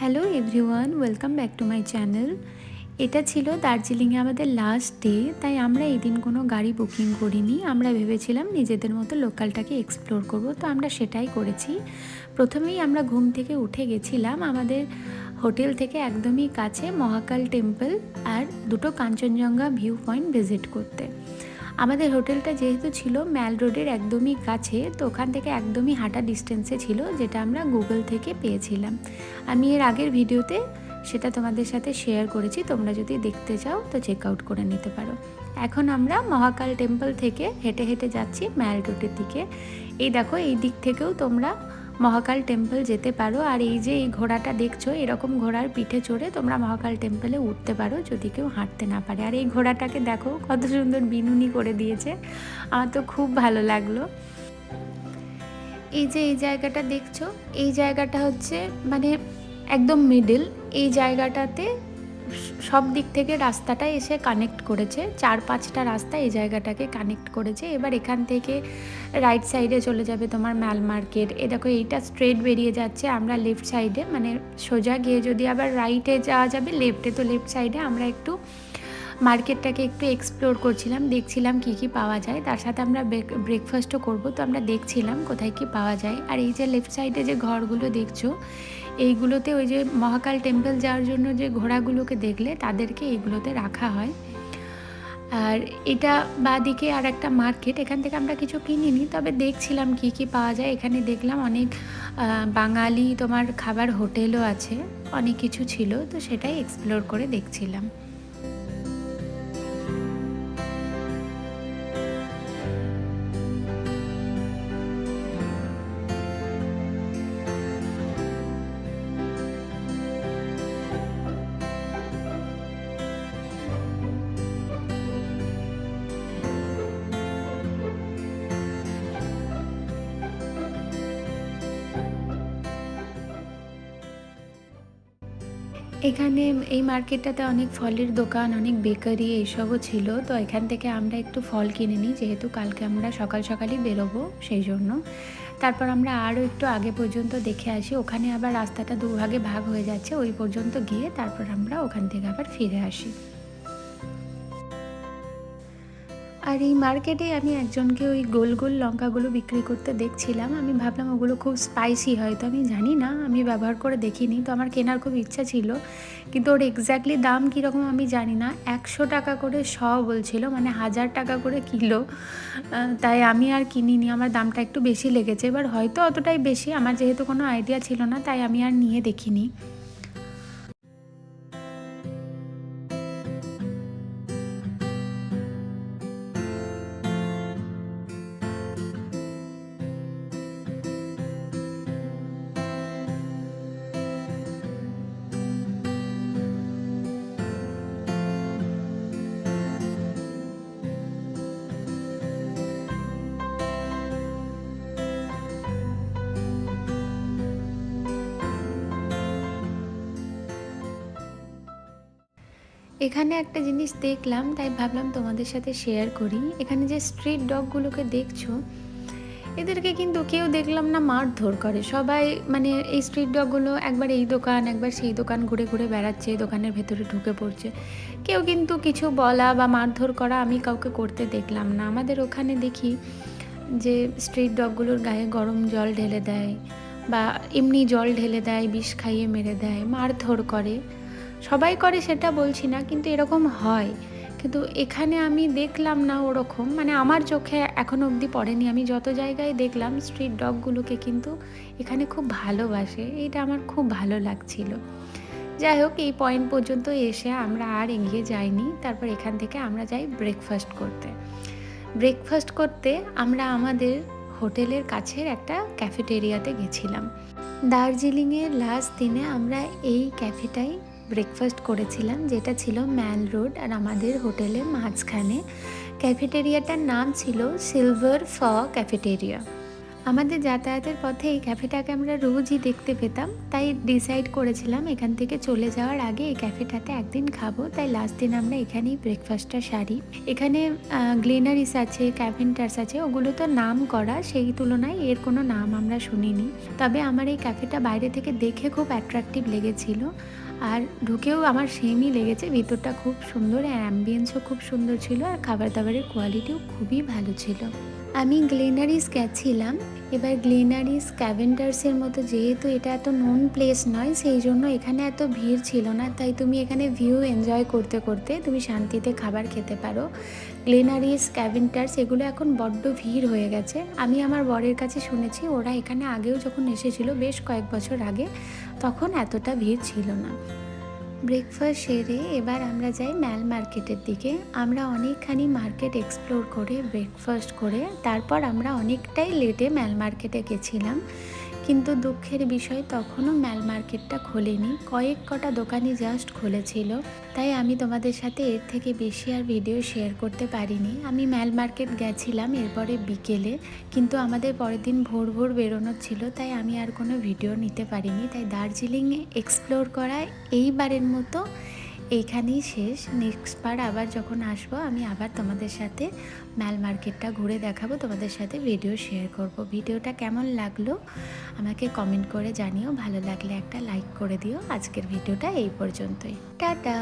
Hello everyone, welcome back to my channel. এটা ছিল দার্জিলিংয়ে আমাদের লাস্ট ডে, তাই আমরা এই দিন কোনো গাড়ি বুকিং করিনি। আমরা ভেবেছিলাম নিজেদের মতো লোকালটাকে এক্সপ্লোর করব, তো আমরা সেটাই করেছি। প্রথমেই আমরা ঘুম থেকে উঠে গেছিলাম আমাদের হোটেল থেকে একদমই কাছে মহাকাল টেম্পল আর দুটো কাঞ্চনজঙ্ঘা ভিউ পয়েন্ট ভিজিট করতে। আমাদের হোটেলটা যেহেতু ছিল ম্যাল রোডের একদমই কাছে, তো ওখান থেকে একদমই হাঁটা ডিস্টেন্সে ছিল, যেটা আমরা গুগল থেকে পেয়েছিলাম। আমি এর আগের ভিডিওতে সেটা তোমাদের সাথে শেয়ার করেছি, তোমরা যদি দেখতে চাও তো চেক আউট করে নিতে পারো। এখন আমরা মহাকাল টেম্পল থেকে হেঁটে হেঁটে যাচ্ছি ম্যাল রোডের দিকে। এই দেখো, এই দিক থেকেও তোমরা মহাকাল টেম্পল যেতে পারো। আর এই যে এই ঘোড়াটা দেখছো, এরকম ঘোড়ার পিঠে চড়ে তোমরা মহাকাল টেম্পলে উঠতে পারো যদি কেউ হাঁটতে না পারে। আর এই ঘোড়াটাকে দেখো কত সুন্দর বিনুনি করে দিয়েছে, আমার তো খুব ভালো লাগলো। এই যে এই জায়গাটা দেখছো, এই জায়গাটা হচ্ছে মানে একদম মিডল। এই জায়গাটাতে সব দিক থেকে রাস্তাটা এসে কানেক্ট করেছে, 4-5টা রাস্তা এই জায়গাটাকে কানেক্ট করেছে। এবার এখান থেকে রাইট সাইডে চলে যাবে তোমার ম্যাল মার্কেট। এ দেখো, এইটা স্ট্রেট বেরিয়ে যাচ্ছে, আমরা লেফট সাইডে মানে সোজা গিয়ে যদি আবার রাইটে যাওয়া যাবে লেফটে, তো লেফট সাইডে আমরা একটু মার্কেটটাকে একটু এক্সপ্লোর করছিলাম, দেখছিলাম কি কি পাওয়া যায়। তার সাথে আমরা ব্রেকফাস্টও করব, তো আমরা দেখছিলাম কোথায় কি পাওয়া যায়। আর এই যে লেফট সাইডে যে ঘরগুলো দেখছো, এইগুলোতে ওই যে মহাকাল টেম্পল যাওয়ার জন্য যে ঘোড়াগুলোকে দেখলে তাদেরকে এইগুলোতে রাখা হয়। আর এটা বাঁদিকে আর একটা মার্কেট, এখান থেকে আমরা কিছু কিনিনি, তবে দেখছিলাম কি কি পাওয়া যায়। এখানে দেখলাম অনেক বাঙালি তোমার খাবার হোটেলও আছে, অনেক কিছু ছিল, তো সেটাই এক্সপ্লোর করে দেখছিলাম। এখানে এই মার্কেটটাতে অনেক ফলের দোকান, অনেক বেকারি এইসবও ছিল, তো এখান থেকে আমরা একটু ফল কিনে নিই, যেহেতু কালকে আমরা সকাল সকালই বেরোবো সেই জন্য। তারপর আমরা আরও একটু আগে পর্যন্ত দেখে আসি, ওখানে আবার রাস্তাটা দুভাগে ভাগ হয়ে যাচ্ছে, ওই পর্যন্ত গিয়ে তারপর আমরা ওখান থেকে আবার ফিরে আসি। আর এই মার্কেটে আমি একজনকে ওই গোল গোল লঙ্কাগুলো বিক্রি করতে দেখছিলাম। আমি ভাবলাম ওগুলো খুব স্পাইসি হয়, তো আমি জানি না, আমি ব্যবহার করে দেখিনি, তো আমার কেনার খুব ইচ্ছা ছিল, কিন্তু ওর এক্স্যাক্টলি দাম কীরকম আমি জানি না। 100 টাকা করে শ বলছিল, মানে 1000 টাকা করে কিলো। তাই আমি আর কিনিনি, আমার দামটা একটু বেশি লেগেছে। এবার হয়তো অতটাই বেশি, আমার যেহেতু কোনো আইডিয়া ছিল না, তাই আমি আর নিয়ে দেখিনি। এখানে একটা জিনিস দেখলাম, তাই ভাবলাম তোমাদের সাথে শেয়ার করি। এখানে যে স্ট্রিট ডগগুলোকে দেখছো, এদেরকে কিন্তু কেউ দেখলাম না মারধর করে। সবাই মানে এই স্ট্রিট ডগগুলো একবার এই দোকান একবার সেই দোকান ঘুরে ঘুরে বেড়াচ্ছে, দোকানের ভেতরে ঢুকে পড়ছে। কেউ কিন্তু কিছু বলা বা মারধর করা আমি কাউকে করতে দেখলাম না। আমাদের ওখানে দেখি যে স্ট্রিট ডগগুলোর গায়ে গরম জল ঢেলে দেয় বা এমনি জল ঢেলে দেয়, বিষ খাইয়ে মেরে দেয়, মারধর করে। সবাই করে সেটা বলছি না, কিন্তু এরকম হয়। কিন্তু এখানে আমি দেখলাম না ওরকম, মানে আমার চোখে এখনও অবধি পড়েনি। আমি যত জায়গায় দেখলাম স্ট্রিট ডগগুলোকে কিন্তু এখানে খুব ভালোবাসে, এইটা আমার খুব ভালো লাগছিল। যাই হোক, এই পয়েন্ট পর্যন্ত এসে আমরা আর এগিয়ে যাইনি। তারপর এখান থেকে আমরা যাই ব্রেকফাস্ট করতে। ব্রেকফাস্ট করতে আমরা আমাদের হোটেলের কাছের একটা ক্যাফেটেরিয়াতে গেছিলাম। দার্জিলিংয়ের লাস্ট দিনে আমরা এই ক্যাফেটাই ব্রেকফাস্ট করেছিলাম, যেটা ছিল ম্যাল রোড আর আমাদের হোটেলের মাঝখানে। ক্যাফেটেরিয়াটার নাম ছিল সিলভার ফ ক্যাফেটেরিয়া। আমাদের যাতায়াতের পথে এই ক্যাফেটাকে আমরা রোজই দেখতে পেতাম, তাই ডিসাইড করেছিলাম এখান থেকে চলে যাওয়ার আগে এই ক্যাফেটাতে একদিন খাবো। তাই লাস্ট দিন আমরা এখানেই ব্রেকফাস্টটা সারি। এখানে গ্লেনারিস আছে, ক্যাভেন্টার্স আছে, ওগুলো তো নাম করা, সেই তুলনায় এর কোনো নাম আমরা শুনিনি। তবে আমার এই ক্যাফেটা বাইরে থেকে দেখে খুব অ্যাট্রাকটিভ লেগেছিল, আর ঢুকেও আমার সেমই লেগেছে। ভিতরটা খুব সুন্দর, অ্যাম্বিয়েন্সও খুব সুন্দর ছিল, আর খাবার দাবারের কোয়ালিটিও খুবই ভালো ছিল। আমি গ্লেনারিস গেছিলাম। এবার গ্লেনারিস ক্যাভেন্ডার্সের মতো যেহেতু এটা এত নোন প্লেস নয়, সেই জন্য এখানে এত ভিড় ছিল না। তাই তুমি এখানে ভিউ এনজয় করতে করতে তুমি শান্তিতে খাবার খেতে পারো। গ্লেনারিস, ক্যাভেন্ডার্স এগুলো এখন বড্ড ভিড় হয়ে গেছে। আমি আমার বরের কাছে শুনেছি ওরা এখানে আগেও যখন এসেছিল বেশ কয়েক বছর আগে, তখন এতটা ভিড় ছিল না। ব্রেকফাস্ট সেরে এবার আমরা যাই ম্যাল মার্কেটের দিকে। আমরা অনেকখানি মার্কেট এক্সপ্লোর করে ব্রেকফাস্ট করে তারপর আমরা অনেকটাই লেটে ম্যাল মার্কেটে গেছিলাম। কিন্তু দুঃখের বিষয় তখনও ম্যাল মার্কেটটা খোলেনি, কয়েক কটা দোকানই জাস্ট খুলেছিল। তাই আমি তোমাদের সাথে এর থেকে বেশি আর ভিডিও শেয়ার করতে পারিনি। আমি ম্যাল মার্কেট গেছিলাম এরপরে বিকেলে, কিন্তু আমাদের পরের দিন ভোর ভোর বেরোনোর ছিল, তাই আমি আর কোনো ভিডিও নিতে পারিনি। তাই দার্জিলিং এক্সপ্লোর করা এইবারের মতো এইখানেই শেষ। নেক্সট বার আবার যখন আসবো আমি আবার তোমাদের সাথে ম্যাল মার্কেটটা ঘুরে দেখাবো, তোমাদের সাথে ভিডিও শেয়ার করব। ভিডিওটা কেমন লাগলো আমাকে কমেন্ট করে জানিও, ভালো লাগলে একটা লাইক করে দিও। আজকের ভিডিওটা এই পর্যন্তই, টাটা।